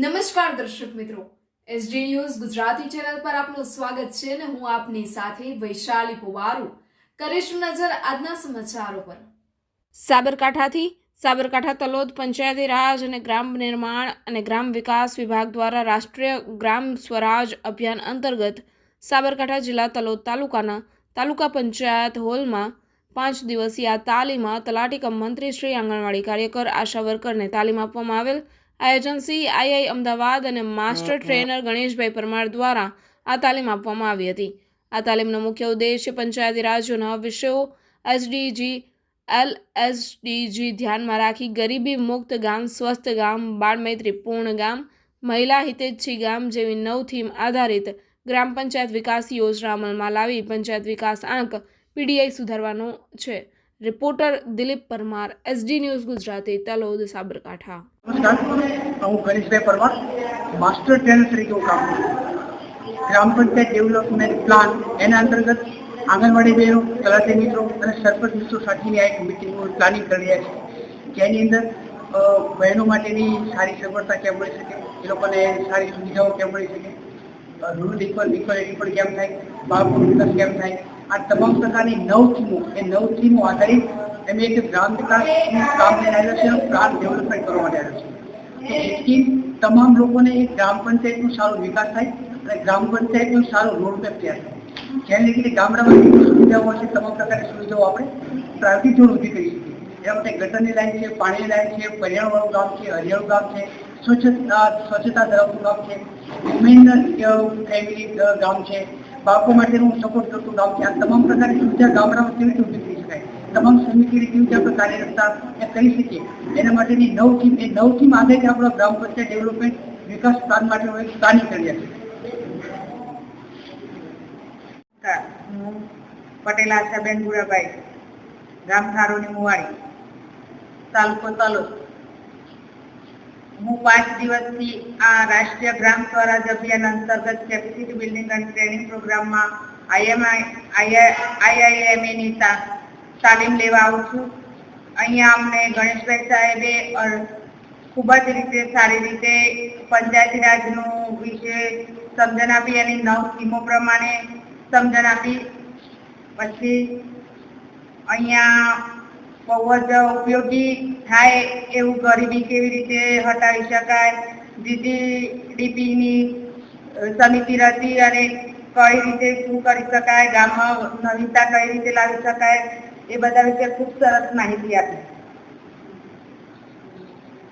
નમસ્કાર દર્શક મિત્રો, એસડી ન્યૂઝ ગુજરાતી ચેનલ પર આપનું સ્વાગત છે અને હું આપની સાથે વૈશાલી પુવારુ કરીશું નજર આજના સમાચારો પર। સાબરકાંઠા તલોદ પંચાયતી રાજ અને ગ્રામ નિર્માણ અને ગ્રામ વિકાસ વિભાગ દ્વારા રાષ્ટ્રીય ગ્રામ સ્વરાજ અભિયાન અંતર્ગત સાબરકાંઠા જિલ્લા તલોદ તાલુકાના તાલુકા પંચાયત હોલમાં 5 દિવસીય તાલીમમાં તલાટી કમ મંત્રી શ્રી, આંગણવાડી કાર્યકર, આશા વર્કરને તાલીમ આપવામાં આવેલ। આ એજન્સી આઈઆઈ અમદાવાદ અને માસ્ટર ટ્રેનર ગણેશભાઈ પરમાર દ્વારા આ તાલીમ આપવામાં આવી હતી। આ તાલીમનો મુખ્ય ઉદ્દેશ્ય પંચાયતી રાજ્યોના વિષયો એસડીજી ધ્યાનમાં રાખી ગરીબી મુક્ત ગામ, સ્વસ્થ ગામ, બાળમૈત્રીપૂર્ણ ગામ, મહિલા હિતૈષી ગામ જેવી 9 થીમ આધારિત ગ્રામ પંચાયત વિકાસ યોજના અમલમાં લાવી પંચાયત વિકાસ આંક પીડીઆઈ સુધારવાનો છે। Reporter Dilip Parmar, SD news Gujarati, Talod, Sabarkantha. नमस्कार, હું ગણેશભાઈ પરમાર માસ્ટર ટ્રેનર તરીકે કામ કરું છું। ગ્રામ પંચાયત ડેવલપમેન્ટ પ્લાન એના અંતર્ગત આંગણવાડી બહેનો, તલાટી મિત્રો અને સરપંચ મિત્રો સાથેની એક મિટિંગનું પ્લાનિંગ કરી રહ્યા છે, જેની અંદર બહેનો માટેની સારી સગવડતા કેમ મળી શકે, એ લોકોને સારી સુવિધાઓ કેમ મળી શકે, રૂરલ ઇક્વાલિટી પણ કેમ થાય, બાળકોનો વિકાસ કેમ થાય, આ તમામ પ્રકારની 9 થીમો એ 9 થીમો આધારિત એમ એક ગ્રામ વિકાસનું કામ લઈને આવ્યો છે, પ્લાન ડેવલપમેન્ટ કરવા માટે આવ્યો છે, જેથી તમામ લોકોને એક ગ્રામ પંચાયતનો સારો વિકાસ થાય અને ગ્રામ પંચાયતનો સારો રોડમેપ તૈયાર થાય, જેને લીધે ગામડામાં જે સુવિધાઓ છે તમામ પ્રકારની સુવિધાઓ આપણે પ્રાયોરિટી જોડ ઊભી કરી શકીએ। એના માટે ગટરની લાઈન છે, પાણીની લાઈન છે, પર્યાવરણવાળું ગામ છે, હરિયાળું ગામ છે, સ્વચ્છતા ધરાવતું ગામ છે, વિમેન ફેમિલી ગામ છે, બાળકો માટેનું સપોર્ટ કરતું ગામ છે। આ તમામ પ્રકારની સુવિધા ગામડામાં કેવી રીતે ઊભી કરી શકાય, તમામ સમિતિની કેવી રીતે આપણે કાર્યરતતા એ કરી શકીએ, એના માટેની 9 થીમ આધારિત આપણો ગ્રામ પંચાયત ડેવલપમેન્ટ વિકાસ પ્લાન માટેનો એક પ્લાનિંગ કરીએ છીએ। હું પટેલ આશાબેન ગુરાભાઈ, ગામ થારોની મુવાડી, તાલુકો તલોદ। હું 5 દિવસથી આ રાષ્ટ્રીય ગ્રામ સ્વરાજ અભિયાન અંતર્ગત કેપેસિટી બિલ્ડિંગ અને ટ્રેનિંગ પ્રોગ્રામમાં આઈઆઈએમએની તાલીમ લેવા આવું છું। અહીંયા અમને ગણેશભાઈ સાહેબે ખૂબ જ રીતે સારી રીતે પંચાયતી રાજનું વિશે સમજણ આપી અને 9 થીમો પ્રમાણે સમજણ આપી। પછી અહીંયા બહુ જ ઉપયોગી થાય એવું ગરીબી કેવી રીતે હટાવી શકાય, જીડીપીની સમિતિ રચી અને કઈ રીતે શું કરી શકાય, ગામમાં નવીનતા કઈ રીતે લાવી શકાય, એ બધા વિશે ખૂબ સરસ માહિતી આપી।